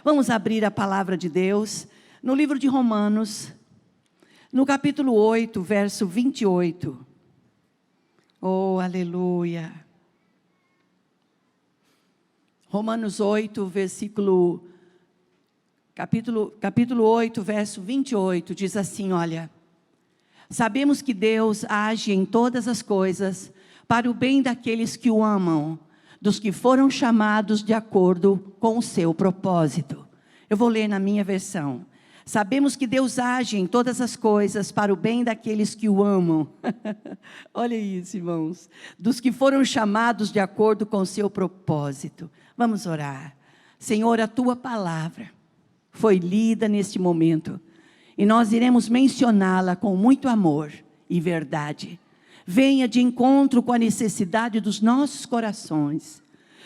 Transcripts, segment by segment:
Vamos abrir a palavra de Deus no livro de Romanos, no capítulo 8, verso 28. Oh, aleluia! Romanos 8, capítulo 8, verso 28, diz assim, olha: sabemos que Deus age em todas as coisas para o bem daqueles que o amam, dos que foram chamados de acordo com o seu propósito. Eu vou ler na minha versão. Sabemos que Deus age em todas as coisas para o bem daqueles que o amam. Olha isso, irmãos. Dos que foram chamados de acordo com o seu propósito. Vamos orar. Senhor, a tua palavra foi lida neste momento, e nós iremos mencioná-la com muito amor e verdade. Venha de encontro com a necessidade dos nossos corações.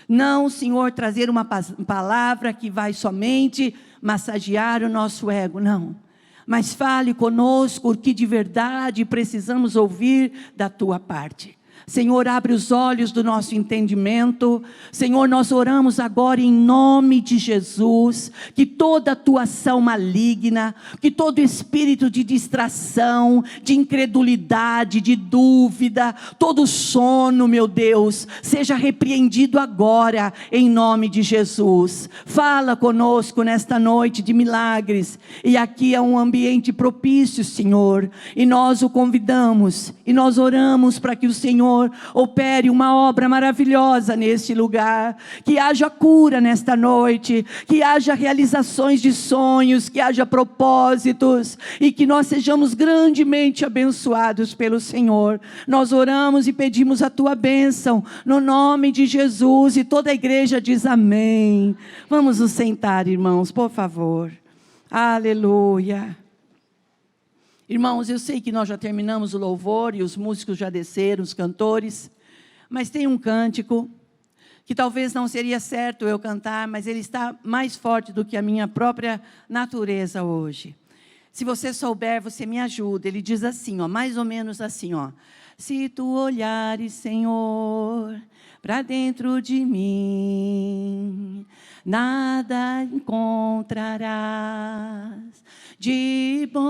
Não, Senhor, trazer uma palavra que vai somente massagear o nosso ego, não. Mas fale conosco o que de verdade precisamos ouvir da tua parte. Senhor, abre os olhos do nosso entendimento. Senhor, nós oramos agora em nome de Jesus, que toda atuação maligna, que todo espírito de distração, de incredulidade, de dúvida, todo sono, meu Deus, seja repreendido agora, em nome de Jesus. Fala conosco nesta noite de milagres, e aqui é um ambiente propício, Senhor, e nós o convidamos, e nós oramos para que o Senhor opere uma obra maravilhosa neste lugar, que haja cura nesta noite, que haja realizações de sonhos, que haja propósitos, e que nós sejamos grandemente abençoados pelo Senhor. Nós oramos e pedimos a tua bênção, no nome de Jesus, e toda a igreja diz amém. Vamos nos sentar, irmãos, por favor. Aleluia. Irmãos, eu sei que nós já terminamos o louvor e os músicos já desceram, os cantores, mas tem um cântico que talvez não seria certo eu cantar, mas ele está mais forte do que a minha própria natureza hoje. Se você souber, você me ajuda. Ele diz assim, ó, mais ou menos assim, ó: se tu olhares, Senhor, para dentro de mim, nada encontrarás de bom,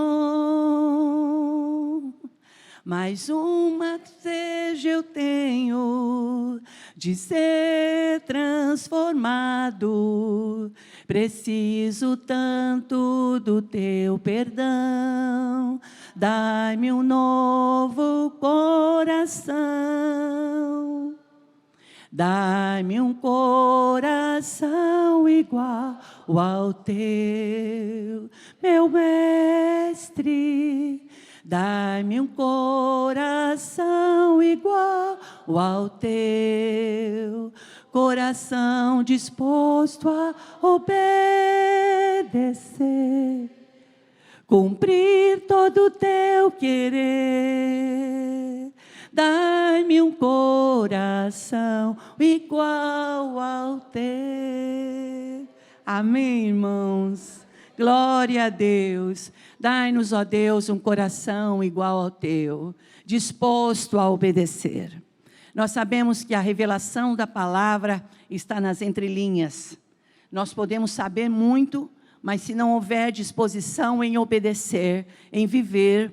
mas uma desejo eu tenho de ser transformado. Preciso tanto do teu perdão, dai-me um novo coração. Dai-me um coração igual ao teu, meu mestre. Dai-me um coração igual ao teu, coração disposto a obedecer, cumprir todo o teu querer. Dai-me um coração igual ao teu. Amém, irmãos? Glória a Deus. Dai-nos, ó Deus, um coração igual ao teu, disposto a obedecer. Nós sabemos que a revelação da palavra está nas entrelinhas. Nós podemos saber muito, mas se não houver disposição em obedecer, em viver,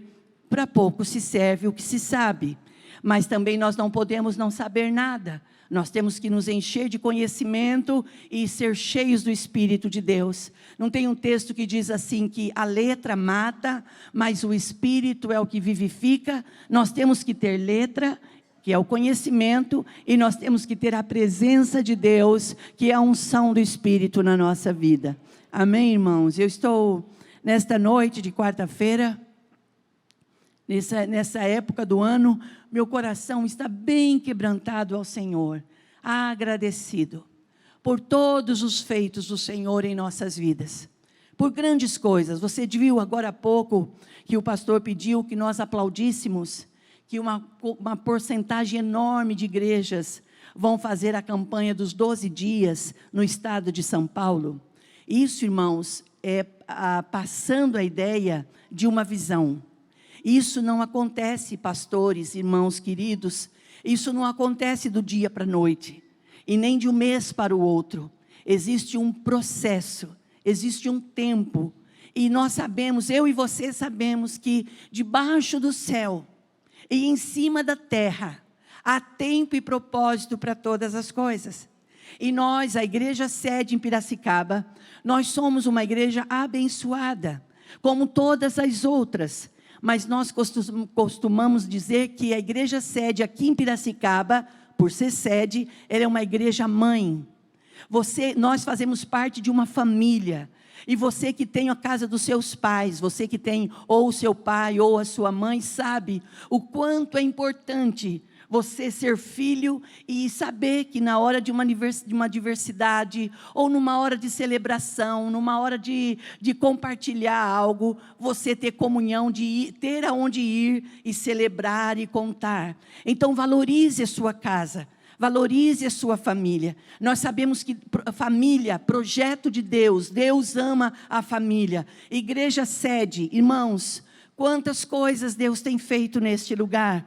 para pouco se serve o que se sabe. Mas também nós não podemos não saber nada. Nós temos que nos encher de conhecimento e ser cheios do Espírito de Deus. Não tem um texto que diz assim que a letra mata, mas o Espírito é o que vivifica? Nós temos que ter letra, que é o conhecimento, e nós temos que ter a presença de Deus, que é a unção do Espírito na nossa vida. Amém, irmãos? Eu estou nesta noite de quarta-feira, nessa época do ano, meu coração está bem quebrantado ao Senhor, agradecido por todos os feitos do Senhor em nossas vidas, por grandes coisas. Você viu agora há pouco que o pastor pediu que nós aplaudíssemos, que uma porcentagem enorme de igrejas vão fazer a campanha dos 12 dias no estado de São Paulo. Isso, irmãos, é passando a ideia de uma visão. Isso não acontece, pastores, irmãos queridos, isso não acontece do dia para a noite, e nem de um mês para o outro. Existe um processo, existe um tempo. E nós sabemos, eu e você sabemos que debaixo do céu e em cima da terra, há tempo e propósito para todas as coisas. E nós, a igreja sede em Piracicaba, nós somos uma igreja abençoada, como todas as outras. Mas nós costumamos dizer que a igreja sede aqui em Piracicaba, por ser sede, ela é uma igreja mãe. Nós fazemos parte de uma família. E você que tem a casa dos seus pais, você que tem ou o seu pai ou a sua mãe, sabe o quanto é importante você ser filho e saber que na hora de uma diversidade, ou numa hora de celebração, numa hora de compartilhar algo, você ter comunhão, ter aonde ir e celebrar e contar. Então valorize a sua casa. Valorize a sua família. Nós sabemos que família, projeto de Deus, Deus ama a família. Igreja sede, irmãos, quantas coisas Deus tem feito neste lugar.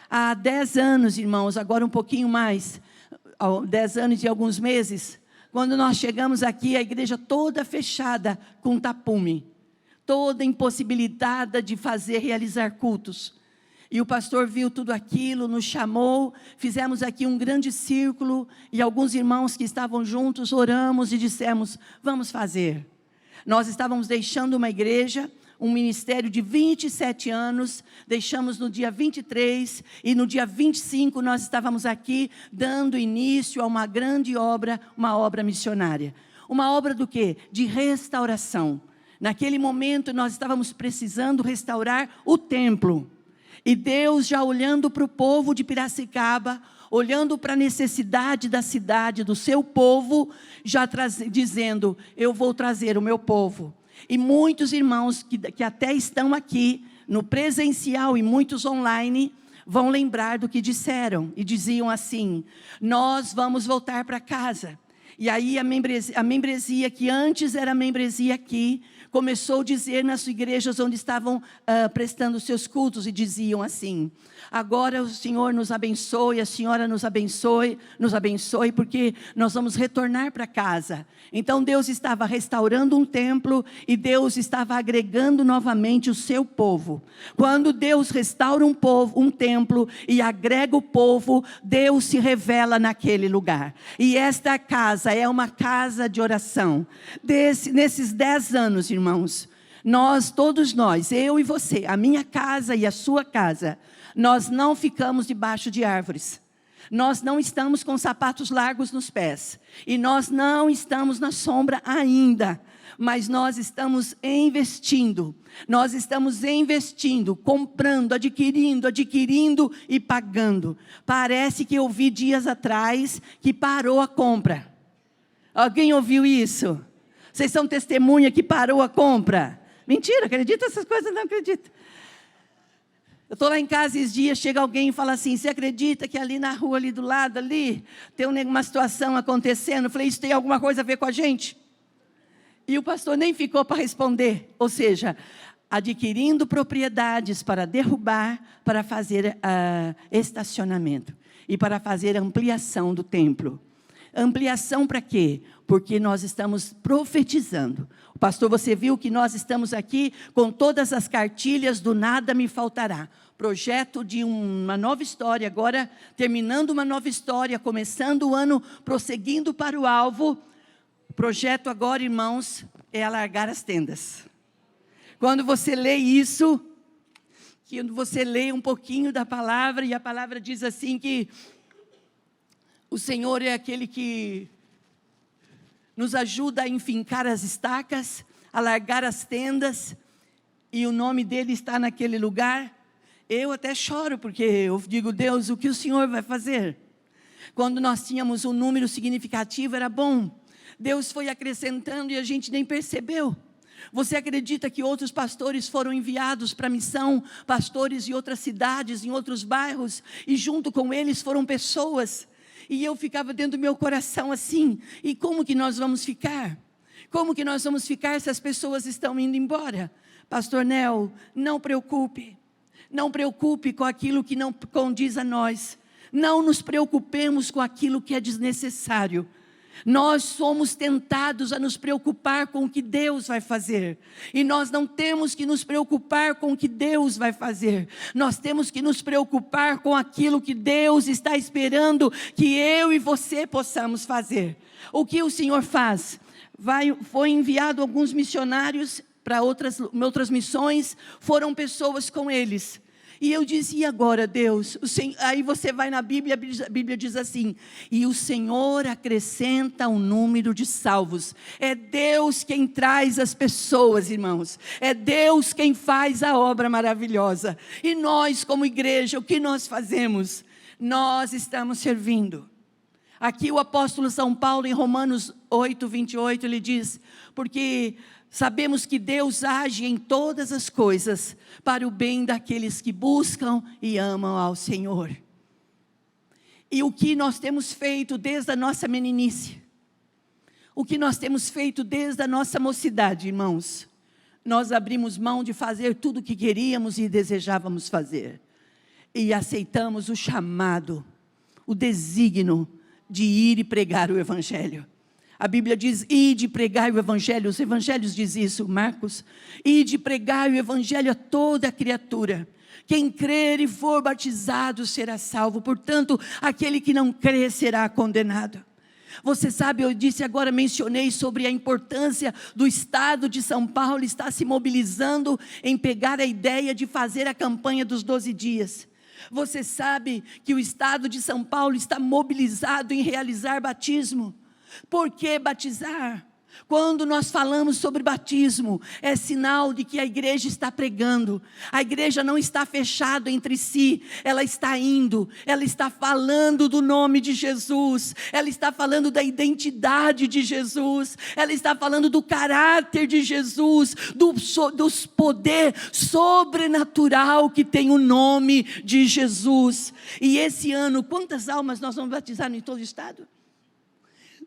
Há 10 anos, irmãos, agora um pouquinho mais, 10 anos e alguns meses, quando nós chegamos aqui, a igreja toda fechada com tapume, toda impossibilitada de realizar cultos. E o pastor viu tudo aquilo, nos chamou, fizemos aqui um grande círculo, e alguns irmãos que estavam juntos, oramos e dissemos, vamos fazer. Nós estávamos deixando uma igreja, um ministério de 27 anos, deixamos no dia 23, e no dia 25 nós estávamos aqui, dando início a uma grande obra, uma obra missionária. Uma obra do quê? De restauração. Naquele momento nós estávamos precisando restaurar o templo. E Deus já olhando para o povo de Piracicaba, olhando para a necessidade da cidade, do seu povo, já dizendo, eu vou trazer o meu povo. E muitos irmãos que até estão aqui, no presencial e muitos online, vão lembrar do que disseram. E diziam assim, nós vamos voltar para casa. E aí a membresia que antes era membresia aqui, começou a dizer nas igrejas onde estavam prestando seus cultos, e diziam assim, agora o Senhor nos abençoe, a Senhora nos abençoe, porque nós vamos retornar para casa. Então Deus estava restaurando um templo, e Deus estava agregando novamente o seu povo. Quando Deus restaura um templo, e agrega o povo, Deus se revela naquele lugar. E esta casa é uma casa de oração. Nesses 10 anos, irmãos, todos nós, eu e você, a minha casa e a sua casa, nós não ficamos debaixo de árvores. Nós não estamos com sapatos largos nos pés. E nós não estamos na sombra ainda. Mas nós estamos investindo. Nós estamos investindo, comprando, adquirindo e pagando. Parece que eu vi dias atrás que parou a compra. Alguém ouviu isso? Vocês são testemunha que parou a compra? Mentira, acredita essas coisas? Não acredito. Eu estou lá em casa esses dias, chega alguém e fala assim, você acredita que ali na rua, ali do lado, ali, tem uma situação acontecendo? Eu falei, isso tem alguma coisa a ver com a gente? E o pastor nem ficou para responder. Ou seja, adquirindo propriedades para derrubar, para fazer estacionamento. E para fazer ampliação do templo. Ampliação para quê? Porque nós estamos profetizando. Pastor, você viu que nós estamos aqui com todas as cartilhas do Nada Me Faltará. Projeto de uma nova história, agora terminando uma nova história, começando o ano, prosseguindo para o alvo. O projeto agora, irmãos, é alargar as tendas. Quando você lê isso, quando você lê um pouquinho da palavra, e a palavra diz assim que o Senhor é aquele que nos ajuda a enfincar as estacas, a largar as tendas, e o nome dele está naquele lugar. Eu até choro, porque eu digo, Deus, o que o Senhor vai fazer? Quando nós tínhamos um número significativo, era bom. Deus foi acrescentando e a gente nem percebeu. Você acredita que outros pastores foram enviados para a missão, pastores em outras cidades, em outros bairros, e junto com eles foram pessoas. E eu ficava dentro do meu coração assim, e como que nós vamos ficar? Como que nós vamos ficar se as pessoas estão indo embora? Pastor Nel, não preocupe com aquilo que não condiz a nós. Não nos preocupemos com aquilo que é desnecessário. Nós somos tentados a nos preocupar com o que Deus vai fazer. E nós não temos que nos preocupar com o que Deus vai fazer. Nós temos que nos preocupar com aquilo que Deus está esperando que eu e você possamos fazer. O que o Senhor faz? Foi enviado alguns missionários para outras missões, foram pessoas com eles. E eu disse, e agora Deus? Aí você vai na Bíblia, a Bíblia diz assim, e o Senhor acrescenta o número de salvos. É Deus quem traz as pessoas, irmãos. É Deus quem faz a obra maravilhosa. E nós, como igreja, o que nós fazemos? Nós estamos servindo. Aqui o apóstolo São Paulo, em Romanos 8, 28, ele diz, porque sabemos que Deus age em todas as coisas para o bem daqueles que buscam e amam ao Senhor. E o que nós temos feito desde a nossa meninice, o que nós temos feito desde a nossa mocidade, irmãos, nós abrimos mão de fazer tudo o que queríamos e desejávamos fazer, e aceitamos o chamado, o desígnio de ir e pregar o Evangelho. A Bíblia diz, ide pregai o Evangelho, os Evangelhos diz isso, Marcos, ide pregai o Evangelho a toda criatura, quem crer e for batizado será salvo, portanto, aquele que não crer será condenado. Você sabe, eu disse agora, mencionei sobre a importância do Estado de São Paulo estar se mobilizando em pegar a ideia de fazer a campanha dos 12 dias. Você sabe que o Estado de São Paulo está mobilizado em realizar batismo. Por que batizar? Quando nós falamos sobre batismo, é sinal de que a igreja está pregando. A igreja não está fechada entre si, ela está indo, ela está falando do nome de Jesus, ela está falando da identidade de Jesus, ela está falando do caráter de Jesus, do poder sobrenatural que tem o nome de Jesus. E esse ano, quantas almas nós vamos batizar em todo o estado?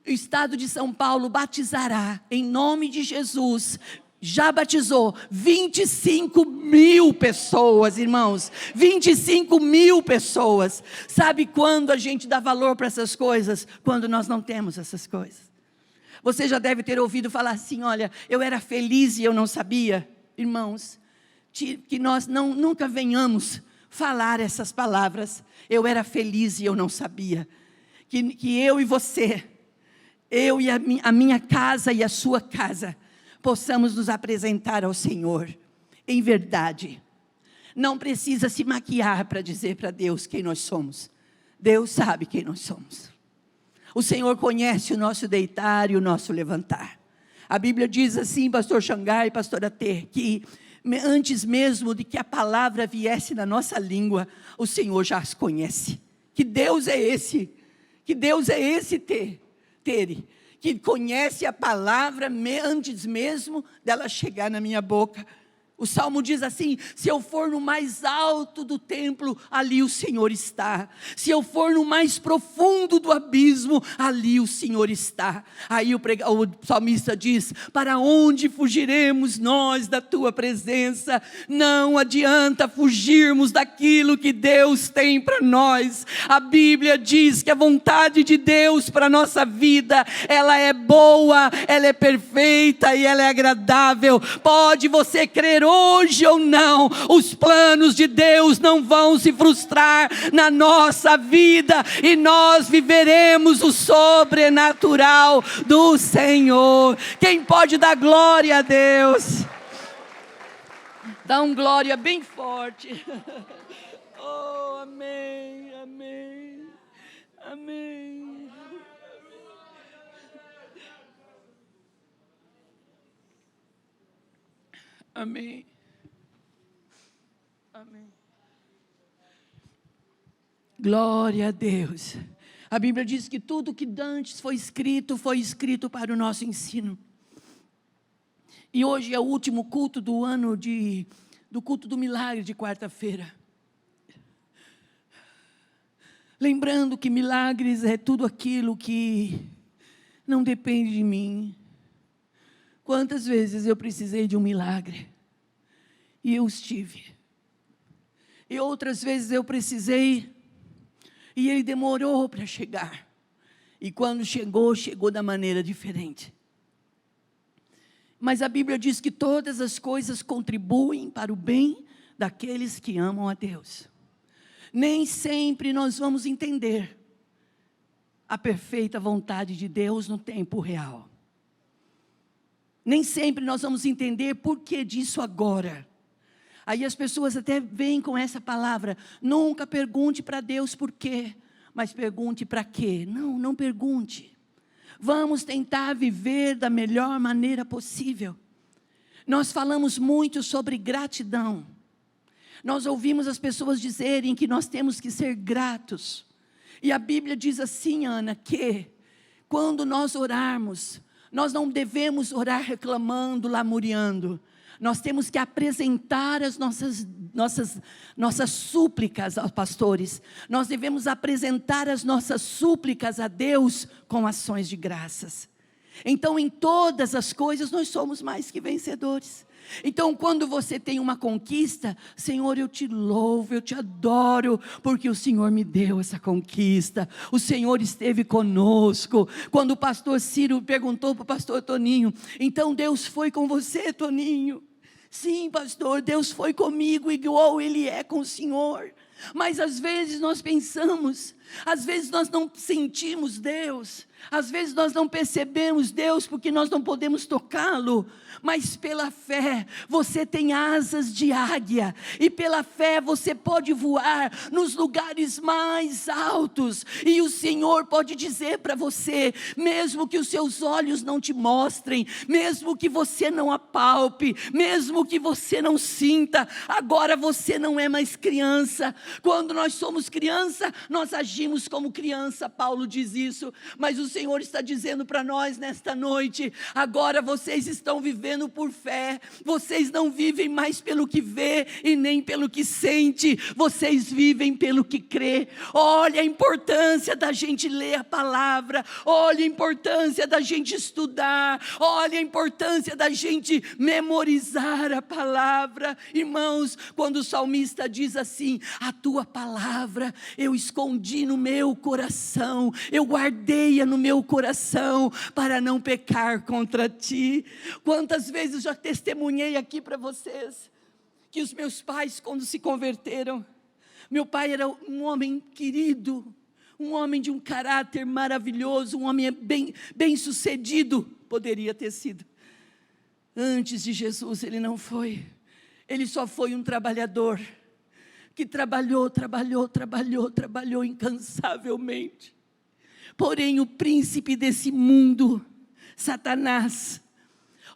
O Estado de São Paulo batizará, em nome de Jesus, já batizou 25 mil pessoas, irmãos, 25 mil pessoas. Sabe quando a gente dá valor para essas coisas? Quando nós não temos essas coisas. Você já deve ter ouvido falar assim, olha, eu era feliz e eu não sabia. Irmãos, que nós nunca venhamos falar essas palavras, eu era feliz e eu não sabia. Que eu e você, eu e a minha casa e a sua casa, possamos nos apresentar ao Senhor, em verdade. Não precisa se maquiar para dizer para Deus quem nós somos. Deus sabe quem nós somos. O Senhor conhece o nosso deitar e o nosso levantar. A Bíblia diz assim, pastor Xangai e pastora T, que antes mesmo de que a palavra viesse na nossa língua, o Senhor já as conhece. Que Deus é esse? Que Deus é esse, Tere, que conhece a palavra antes mesmo dela chegar na minha boca. O Salmo diz assim, se eu for no mais alto do templo, ali o Senhor está. Se eu for no mais profundo do abismo, ali o Senhor está. Aí o salmista diz, para onde fugiremos nós da tua presença? Não adianta fugirmos daquilo que Deus tem para nós. A Bíblia diz que a vontade de Deus para a nossa vida, ela é boa, ela é perfeita e ela é agradável. Pode você crer hoje ou não, os planos de Deus não vão se frustrar na nossa vida, e nós viveremos o sobrenatural do Senhor. Quem pode dar glória a Deus? Dá um glória bem forte. Oh, amém, amém, amém. Amém. Amém. Glória a Deus. A Bíblia diz que tudo que antes foi escrito para o nosso ensino. E hoje é o último culto do ano do culto do milagre de quarta-feira. Lembrando que milagres é tudo aquilo que não depende de mim. Quantas vezes eu precisei de um milagre, e eu os tive. E outras vezes eu precisei, e ele demorou para chegar. E quando chegou, chegou da maneira diferente. Mas a Bíblia diz que todas as coisas contribuem para o bem daqueles que amam a Deus. Nem sempre nós vamos entender a perfeita vontade de Deus no tempo real. Nem sempre nós vamos entender por que disso agora. Aí as pessoas até vêm com essa palavra: nunca pergunte para Deus por quê, mas pergunte para quê. Não, não pergunte. Vamos tentar viver da melhor maneira possível. Nós falamos muito sobre gratidão. Nós ouvimos as pessoas dizerem que nós temos que ser gratos. E a Bíblia diz assim, Ana, que quando nós orarmos, nós não devemos orar reclamando, lamuriando. Nós temos que apresentar as nossas súplicas aos pastores. Nós devemos apresentar as nossas súplicas a Deus com ações de graças. Então, em todas as coisas, nós somos mais que vencedores. Então, quando você tem uma conquista, Senhor, eu te louvo, eu te adoro, porque o Senhor me deu essa conquista, o Senhor esteve conosco. Quando o pastor Ciro perguntou para o pastor Toninho: então Deus foi com você, Toninho? Sim, pastor, Deus foi comigo igual Ele é com o Senhor. Mas às vezes nós pensamos, às vezes nós não sentimos Deus, às vezes nós não percebemos Deus porque nós não podemos tocá-lo. Mas pela fé você tem asas de águia, e pela fé você pode voar nos lugares mais altos, e o Senhor pode dizer para você, mesmo que os seus olhos não te mostrem, mesmo que você não apalpe, mesmo que você não sinta, agora você não é mais criança. Quando nós somos criança, nós agimos como criança, Paulo diz isso, mas o Senhor está dizendo para nós nesta noite: agora vocês estão vivendo por fé, vocês não vivem mais pelo que vê e nem pelo que sente, vocês vivem pelo que crê. Olha a importância da gente ler a palavra, olha a importância da gente estudar, olha a importância da gente memorizar a palavra. Irmãos, quando o salmista diz assim: a tua palavra eu escondi no meu coração, eu guardei-a no meu coração para não pecar contra ti. Quantas vezes eu já testemunhei aqui para vocês que os meus pais, quando se converteram, meu pai era um homem querido, um homem de um caráter maravilhoso, um homem bem sucedido, poderia ter sido. Antes de Jesus ele não foi, ele só foi um trabalhador, que trabalhou incansavelmente. Porém o príncipe desse mundo, Satanás,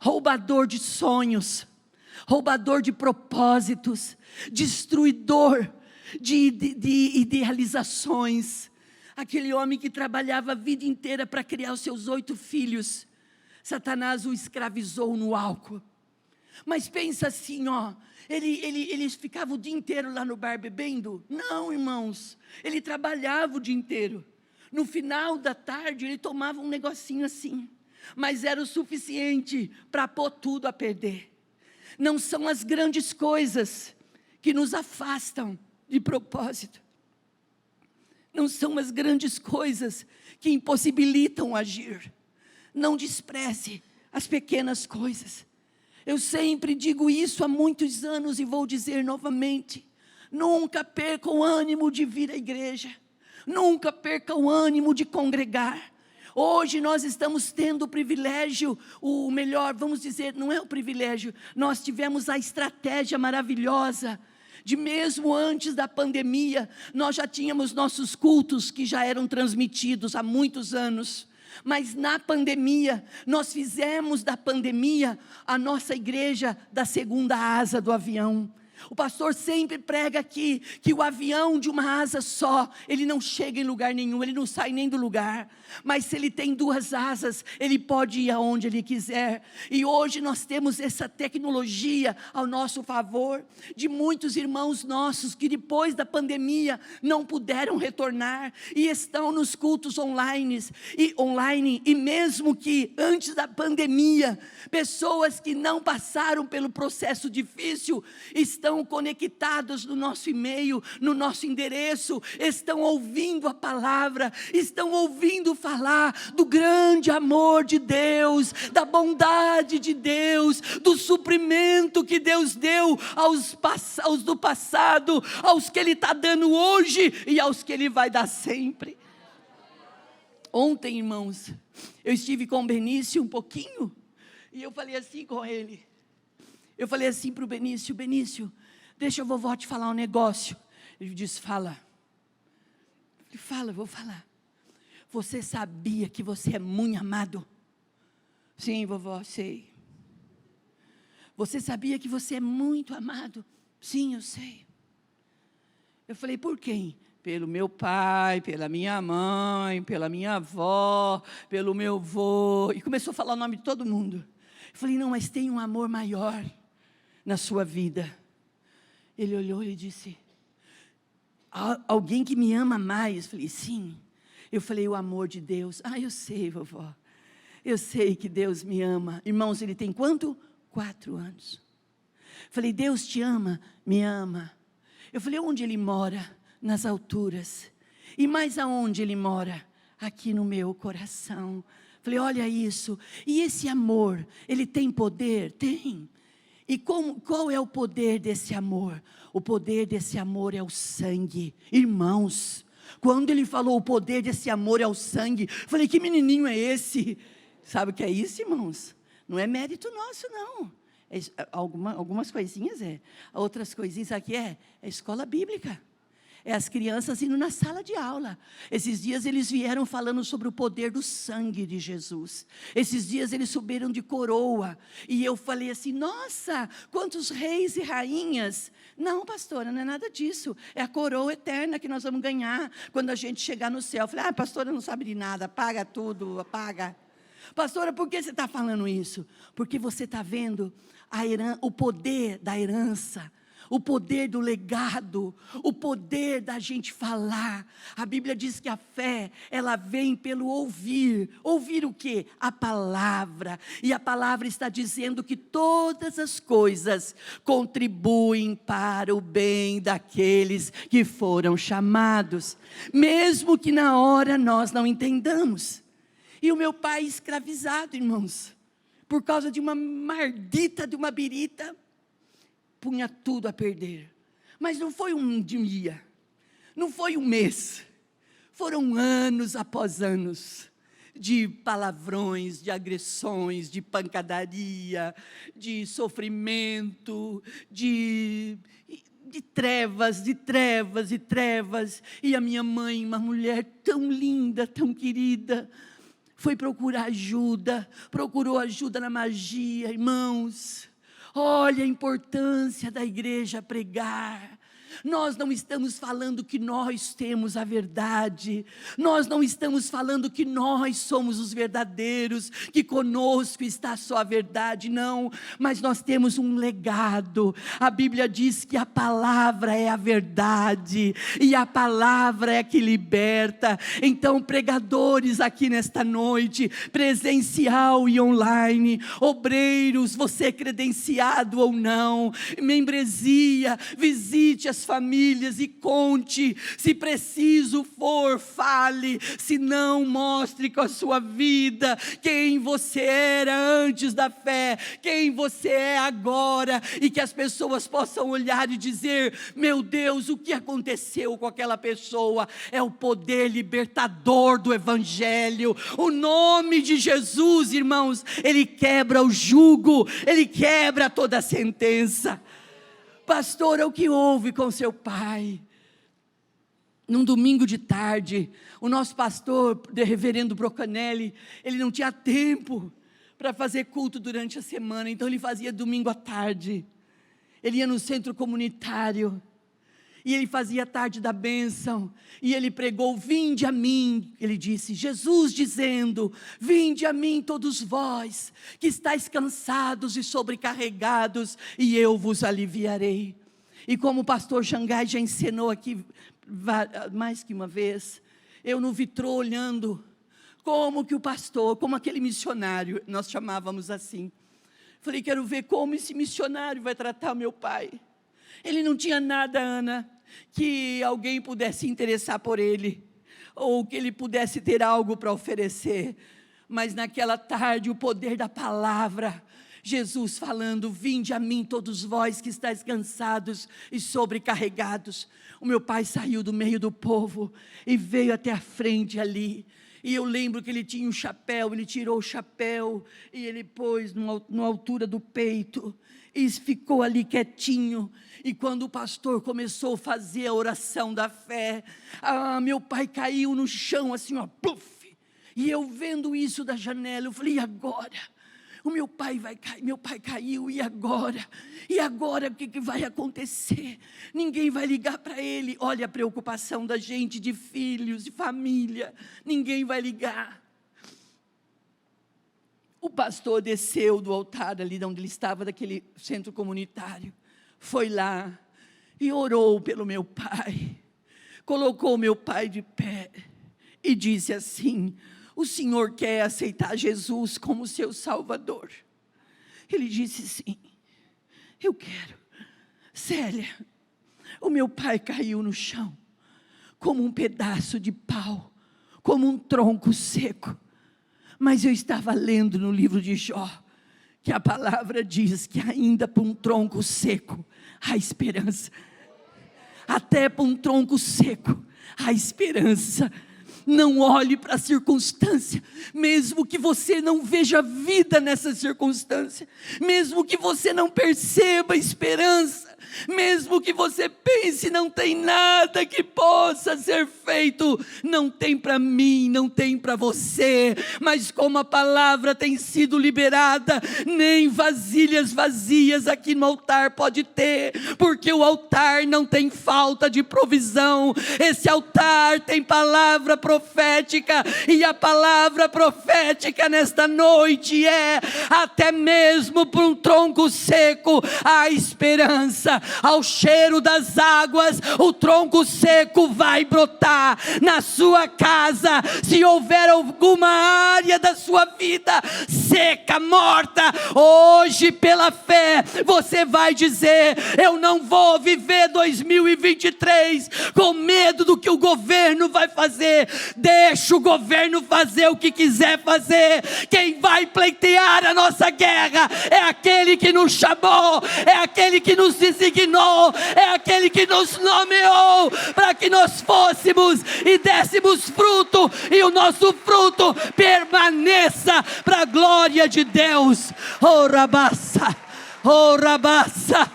roubador de sonhos, roubador de propósitos, destruidor de idealizações, aquele homem que trabalhava a vida inteira para criar os seus 8 filhos, Satanás o escravizou no álcool. Mas pensa assim, ele ficava o dia inteiro lá no bar bebendo? Não, irmãos, ele trabalhava o dia inteiro. No final da tarde ele tomava um negocinho assim, mas era o suficiente para pôr tudo a perder. Não são as grandes coisas que nos afastam de propósito. Não são as grandes coisas que impossibilitam agir. Não despreze as pequenas coisas. Eu sempre digo isso há muitos anos e vou dizer novamente: nunca perca o ânimo de vir à igreja. Nunca perca o ânimo de congregar. Hoje nós estamos tendo o privilégio, o melhor, vamos dizer, não é o privilégio, nós tivemos a estratégia maravilhosa de, mesmo antes da pandemia, nós já tínhamos nossos cultos que já eram transmitidos há muitos anos. Mas na pandemia, nós fizemos da pandemia a nossa igreja da segunda asa do avião. O pastor sempre prega aqui que o avião de uma asa só, ele não chega em lugar nenhum, ele não sai nem do lugar. Mas se ele tem 2 asas, ele pode ir aonde ele quiser. E hoje nós temos essa tecnologia ao nosso favor, de muitos irmãos nossos que depois da pandemia não puderam retornar e estão nos cultos online. E mesmo que antes da pandemia, pessoas que não passaram pelo processo difícil estão estão conectados no nosso e-mail, no nosso endereço, estão ouvindo a palavra, estão ouvindo falar do grande amor de Deus, da bondade de Deus, do suprimento que Deus deu aos do passado, aos que Ele está dando hoje e aos que Ele vai dar sempre. Ontem, irmãos, eu estive com o Benício um pouquinho, e eu falei assim com ele, eu falei assim para o Benício: Benício, deixa a vovó te falar um negócio. Ele disse: fala. Eu falei: fala, vou falar. Você sabia que você é muito amado? Sim, vovó, sei. Você sabia que você é muito amado? Sim, eu sei. Eu falei: por quem? Pelo meu pai, pela minha mãe, pela minha avó, pelo meu avô. E começou a falar o nome de todo mundo. Eu falei: não, mas tem um amor maior na sua vida. Ele olhou e disse: alguém que me ama mais? Eu falei: sim. Eu falei: o amor de Deus. Ah, eu sei, vovó. Eu sei que Deus me ama. Irmãos, ele tem quanto? 4 anos. Eu falei: Deus te ama? Me ama. Eu falei: onde Ele mora? Nas alturas. E mais aonde Ele mora? Aqui no meu coração. Falei: olha isso. E esse amor, ele tem poder? Tem. E qual é o poder desse amor? O poder desse amor é o sangue. Irmãos, quando ele falou o poder desse amor é o sangue, falei: que menininho é esse? Sabe o que é isso, irmãos? Não é mérito nosso, não. Algumas coisinhas outras coisinhas aqui é escola bíblica. É as crianças indo na sala de aula. Esses dias eles vieram falando sobre o poder do sangue de Jesus. Esses dias eles subiram de coroa. E eu falei assim: nossa, quantos reis e rainhas. Não, pastora, não é nada disso. É a coroa eterna que nós vamos ganhar quando a gente chegar no céu. Eu falei: pastora não sabe de nada, apaga tudo, apaga. Pastora, por que você está falando isso? Porque você está vendo o poder da herança, o poder do legado, o poder da gente falar. A Bíblia diz que a fé, ela vem pelo ouvir. Ouvir o quê? A palavra. E a palavra está dizendo que todas as coisas contribuem para o bem daqueles que foram chamados, mesmo que na hora nós não entendamos. E o meu pai escravizado, irmãos, por causa de uma mardita, de uma birita, punha tudo a perder. Mas não foi um dia, não foi um mês, foram anos após anos, de palavrões, de agressões, de pancadaria, de sofrimento, de trevas, e a minha mãe, uma mulher tão linda, tão querida, foi procurar ajuda, procurou ajuda na magia. Irmãos, olha a importância da igreja pregar. Nós não estamos falando que nós temos a verdade, nós não estamos falando que nós somos os verdadeiros, que conosco está só a verdade, não, mas nós temos um legado. A Bíblia diz que a palavra é a verdade, e a palavra é que liberta. Então, pregadores aqui nesta noite, presencial e online, obreiros, você credenciado ou não, membresia, visite as famílias e conte. Se preciso for, fale. Se não, mostre com a sua vida quem você era antes da fé, quem você é agora, e que as pessoas possam olhar e dizer: meu Deus, o que aconteceu com aquela pessoa? É o poder libertador do Evangelho. O nome de Jesus, irmãos, ele quebra o jugo, ele quebra toda a sentença. Pastor, o que houve com seu pai? Num domingo de tarde, o nosso pastor, o reverendo Brocanelli, ele não tinha tempo para fazer culto durante a semana, então ele fazia domingo à tarde. Ele ia no centro comunitário, e ele fazia a tarde da bênção, e ele pregou: vinde a mim. Ele disse, Jesus dizendo: vinde a mim todos vós, que estáis cansados e sobrecarregados, e eu vos aliviarei. E como o pastor Xangai já ensinou aqui, mais que uma vez, eu no vitrô olhando, como que o pastor, como aquele missionário, nós chamávamos assim, falei: quero ver como esse missionário vai tratar o meu pai. Ele não tinha nada, Ana, que alguém pudesse interessar por ele, ou que ele pudesse ter algo para oferecer. Mas naquela tarde, o poder da palavra, Jesus falando: vinde a mim todos vós que estáis cansados e sobrecarregados. O meu pai saiu do meio do povo e veio até a frente ali. E eu lembro que ele tinha um chapéu, ele tirou o chapéu e ele pôs na altura do peito e ficou ali quietinho. E quando o pastor começou a fazer a oração da fé, meu pai caiu no chão assim, ó, pluf. E eu vendo isso da janela, eu falei: e agora? O meu pai vai cair, meu pai caiu, e agora? E agora o que vai acontecer? Ninguém vai ligar para ele. Olha a preocupação da gente, de filhos, de família, ninguém vai ligar. O pastor desceu do altar ali onde ele estava, daquele centro comunitário, foi lá e orou pelo meu pai, colocou meu pai de pé e disse assim: o senhor quer aceitar Jesus como seu Salvador? Ele disse: sim, eu quero. Célia, o meu pai caiu no chão, como um pedaço de pau, como um tronco seco. Mas eu estava lendo no livro de Jó, que a palavra diz que ainda para um tronco seco há esperança. Até para um tronco seco há esperança. Não olhe para a circunstância, mesmo que você não veja vida nessa circunstância, mesmo que você não perceba esperança, mesmo que você pense não tem nada que possa ser feito, não tem para mim, não tem para você, mas como a palavra tem sido liberada, nem vasilhas vazias aqui no altar pode ter, porque o altar não tem falta de provisão, esse altar tem palavra profética, e a palavra profética nesta noite é: até mesmo para um tronco seco há esperança. Ao cheiro das águas, o tronco seco vai brotar na sua casa. Se houver alguma área da sua vida seca, morta, hoje pela fé você vai dizer: eu não vou viver 2023 com medo do que o governo vai fazer. Deixa o governo fazer o que quiser fazer. Quem vai pleitear a nossa guerra é aquele que nos chamou, é aquele que nos designou, é aquele que nos nomeou para que nós fôssemos e dessemos fruto, e o nosso fruto permaneça para a glória de Deus. Oh rabaça, oh rabaça.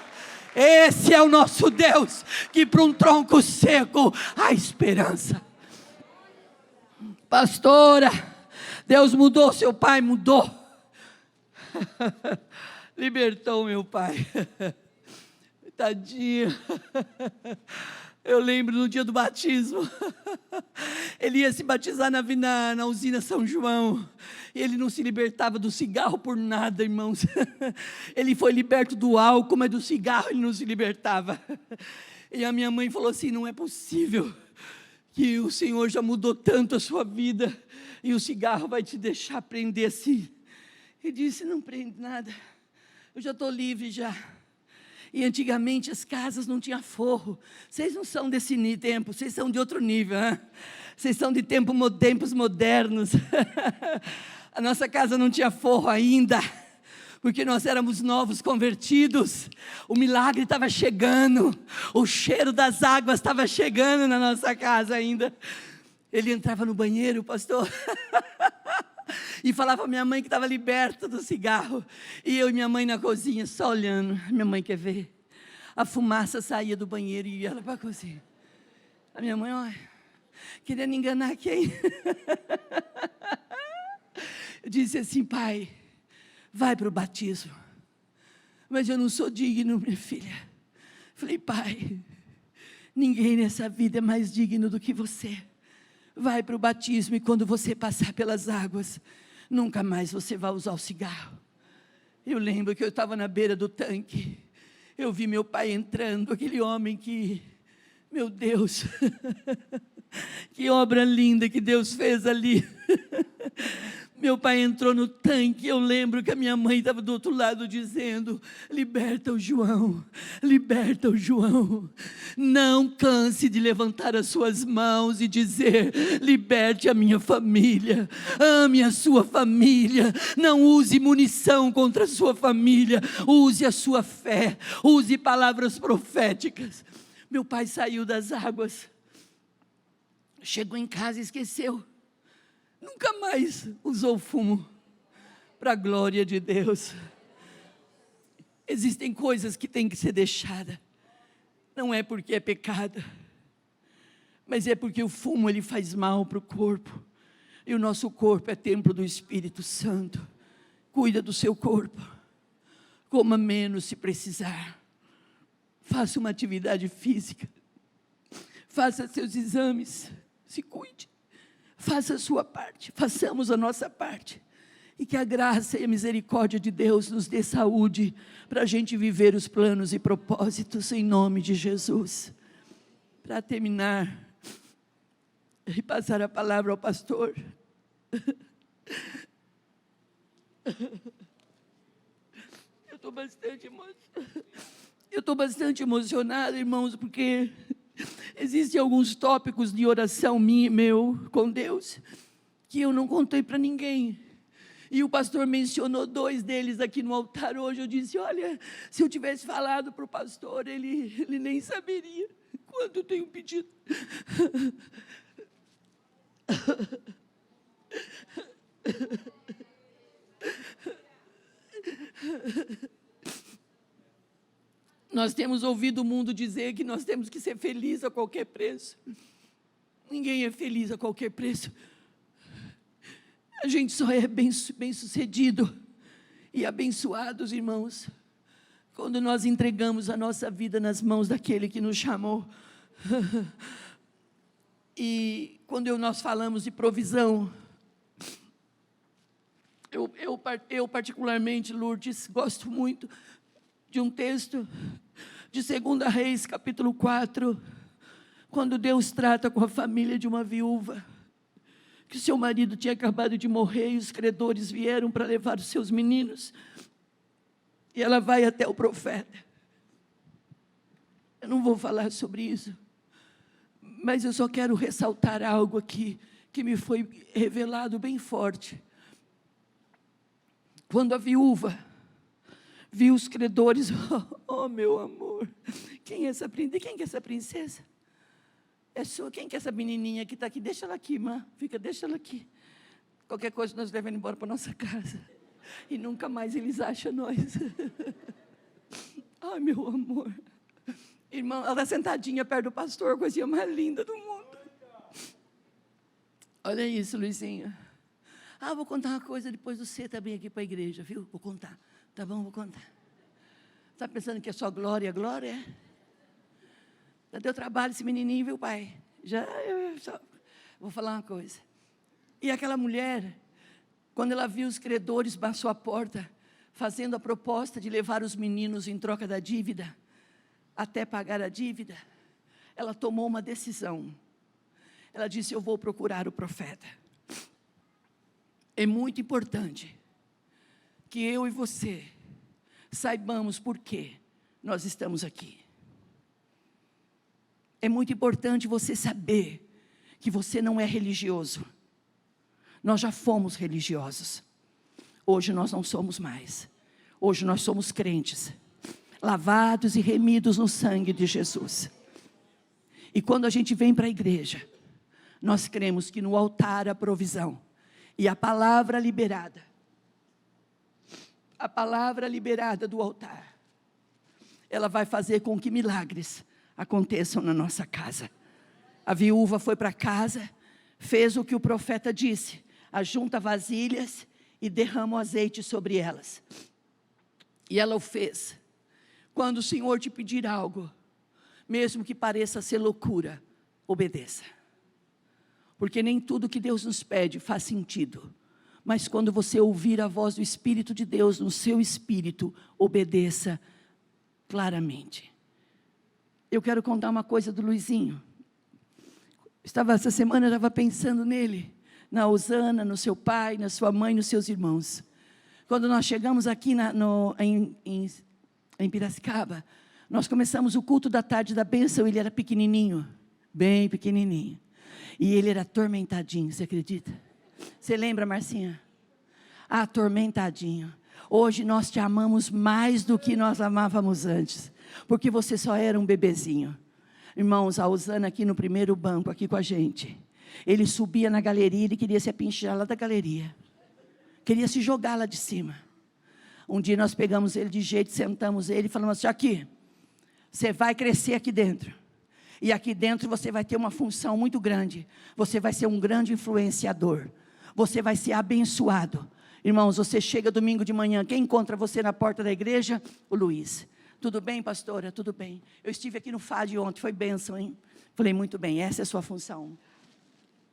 Esse é o nosso Deus, que para um tronco seco há esperança. Pastora, Deus mudou seu pai? Mudou. Libertou meu pai. Tadinho. Eu lembro no dia do batismo, ele ia se batizar na usina São João, e ele não se libertava do cigarro por nada, irmãos. Ele foi liberto do álcool, mas do cigarro ele não se libertava. E a minha mãe falou assim: não é possível que o Senhor já mudou tanto a sua vida, e o cigarro vai te deixar prender assim. E disse: não prende nada, eu já estou livre já. E antigamente as casas não tinham forro. Vocês não são desse tempo, vocês são de outro nível, hein? Vocês são de tempos modernos. A nossa casa não tinha forro ainda, porque nós éramos novos convertidos. O milagre estava chegando, o cheiro das águas estava chegando na nossa casa ainda. Ele entrava no banheiro, pastor, e falava para minha mãe que estava liberta do cigarro, e eu e minha mãe na cozinha só olhando. Minha mãe quer ver, a fumaça saía do banheiro e ia para a cozinha. A minha mãe, olha, querendo enganar quem? Eu disse assim: pai, vai para o batismo. Mas eu não sou digno, minha filha. Falei: pai, ninguém nessa vida é mais digno do que você. Vai para o batismo, e quando você passar pelas águas, nunca mais você vai usar o cigarro. Eu lembro que eu estava na beira do tanque, eu vi meu pai entrando, aquele homem que, meu Deus, que obra linda que Deus fez ali. Meu pai entrou no tanque, eu lembro que a minha mãe estava do outro lado dizendo: liberta o João, liberta o João. Não canse de levantar as suas mãos e dizer: liberte a minha família, ame a sua família, não use munição contra a sua família, use a sua fé, use palavras proféticas. Meu pai saiu das águas, chegou em casa e esqueceu. Nunca mais usou fumo, para a glória de Deus. Existem coisas que têm que ser deixadas, não é porque é pecado, mas é porque o fumo ele faz mal para o corpo, e o nosso corpo é templo do Espírito Santo. Cuida do seu corpo, coma menos se precisar, faça uma atividade física, faça seus exames, se cuide. Faça a sua parte, façamos a nossa parte, e que a graça e a misericórdia de Deus nos dê saúde, para a gente viver os planos e propósitos, em nome de Jesus. Para terminar, e passar a palavra ao pastor, eu estou bastante emocionada, irmãos, porque existem alguns tópicos de oração meu com Deus, que eu não contei para ninguém, e o pastor mencionou 2 deles aqui no altar hoje. Eu disse: olha, se eu tivesse falado para o pastor, ele nem saberia quanto eu tenho pedido. Nós temos ouvido o mundo dizer que nós temos que ser felizes a qualquer preço. Ninguém é feliz a qualquer preço. A gente só é bem sucedido e abençoados, irmãos, quando nós entregamos a nossa vida nas mãos daquele que nos chamou. E quando nós falamos de provisão, eu particularmente, Lourdes, gosto muito de um texto de 2 Reis, capítulo 4, quando Deus trata com a família de uma viúva, que seu marido tinha acabado de morrer, e os credores vieram para levar os seus meninos, e ela vai até o profeta. Eu não vou falar sobre isso, mas eu só quero ressaltar algo aqui, que me foi revelado bem forte. Quando a viúva viu os credores, oh meu amor, quem é essa princesa? É sua, quem que é essa menininha que está aqui? Deixa ela aqui, irmã, deixa ela aqui. Qualquer coisa nós levamos embora para nossa casa, e nunca mais eles acham nós. Ai meu amor, irmã, ela está sentadinha perto do pastor, coisinha mais linda do mundo. Olha isso, Luizinha. Vou contar uma coisa depois você também aqui para a igreja, viu? Vou contar, tá bom, vou contar. Está pensando que é só glória, glória? Já deu trabalho esse menininho, viu, pai? Vou falar uma coisa. E aquela mulher, quando ela viu os credores, baixou a porta, fazendo a proposta de levar os meninos em troca da dívida, até pagar a dívida, ela tomou uma decisão. Ela disse: eu vou procurar o profeta. É muito importante que eu e você saibamos por que nós estamos aqui. É muito importante você saber que você não é religioso. Nós já fomos religiosos. Hoje nós não somos mais. Hoje nós somos crentes, lavados e remidos no sangue de Jesus. E quando a gente vem para a igreja, nós cremos que no altar há provisão. E a palavra liberada do altar, ela vai fazer com que milagres aconteçam na nossa casa. A viúva foi para casa, fez o que o profeta disse: ajunta vasilhas e derrama o azeite sobre elas. E ela o fez. Quando o Senhor te pedir algo, mesmo que pareça ser loucura, obedeça. Porque nem tudo que Deus nos pede faz sentido. Mas quando você ouvir a voz do Espírito de Deus no seu espírito, obedeça claramente. Eu quero contar uma coisa do Luizinho. Essa semana eu estava pensando nele. na Osana, no seu pai, na sua mãe, nos seus irmãos. Quando nós chegamos aqui em Piracicaba, nós começamos o culto da tarde da bênção. Ele era pequenininho, bem pequenininho. E ele era atormentadinho, você acredita? Você lembra, Marcinha? Atormentadinho. Hoje nós te amamos mais do que nós amávamos antes, porque você só era um bebezinho. Irmãos, a Osana aqui no primeiro banco, aqui com a gente, ele subia na galeria, ele queria se apinchar lá da galeria, queria se jogar lá de cima. Um dia nós pegamos ele de jeito, sentamos ele e falamos assim: aqui, você vai crescer aqui dentro, e aqui dentro você vai ter uma função muito grande, você vai ser um grande influenciador, você vai ser abençoado. Irmãos, você chega domingo de manhã, quem encontra você na porta da igreja? O Luiz. Tudo bem, pastora? Tudo bem. Eu estive aqui no FAD ontem, foi bênção, hein? Falei, muito bem, essa é a sua função.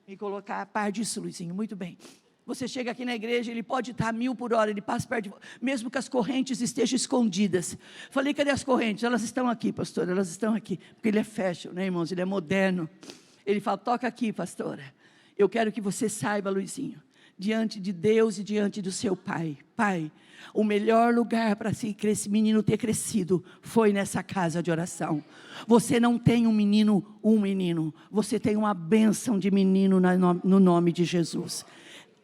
Me colocar a par disso, Luizinho, muito bem. Você chega aqui na igreja, ele pode estar a 1000 por hora, ele passa perto de você, mesmo que as correntes estejam escondidas. Falei, cadê as correntes? Elas estão aqui, pastora, elas estão aqui. Porque ele é fashion, né, irmãos? Ele é moderno. Ele fala, toca aqui, pastora. Eu quero que você saiba, Luizinho, diante de Deus e diante do seu pai. Pai, o melhor lugar para esse menino ter crescido foi nessa casa de oração. Você não tem um menino, você tem uma bênção de menino no nome de Jesus.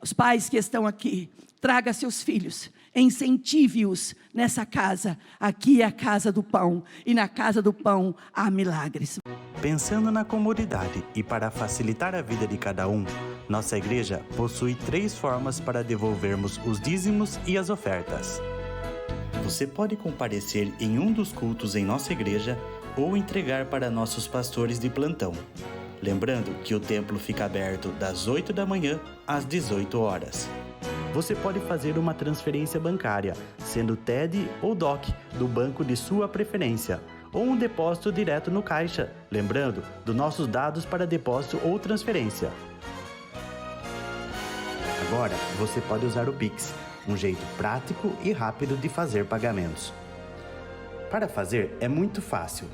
Os pais que estão aqui, traga seus filhos, incentive-os nessa casa. Aqui é a casa do pão, e na casa do pão há milagres. Pensando na comunidade e para facilitar a vida de cada um, nossa igreja possui 3 formas para devolvermos os dízimos e as ofertas. Você pode comparecer em um dos cultos em nossa igreja ou entregar para nossos pastores de plantão. Lembrando que o templo fica aberto das 8 da manhã às 18 horas. Você pode fazer uma transferência bancária, sendo TED ou DOC, do banco de sua preferência, ou um depósito direto no caixa, lembrando dos nossos dados para depósito ou transferência. Agora, você pode usar o Pix, um jeito prático e rápido de fazer pagamentos. Para fazer, é muito fácil.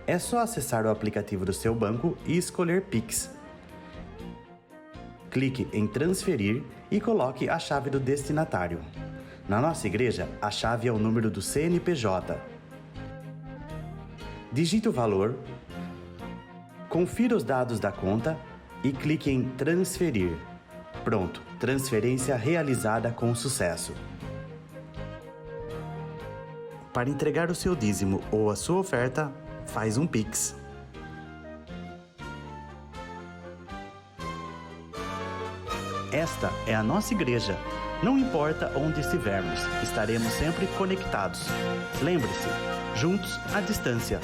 É só acessar o aplicativo do seu banco e escolher Pix. Clique em transferir e coloque a chave do destinatário. Na nossa igreja, a chave é o número do CNPJ. Digite o valor, confira os dados da conta e clique em transferir. Pronto, transferência realizada com sucesso. Para entregar o seu dízimo ou a sua oferta, faz um Pix. Esta é a nossa igreja. Não importa onde estivermos, estaremos sempre conectados. Lembre-se, juntos à distância.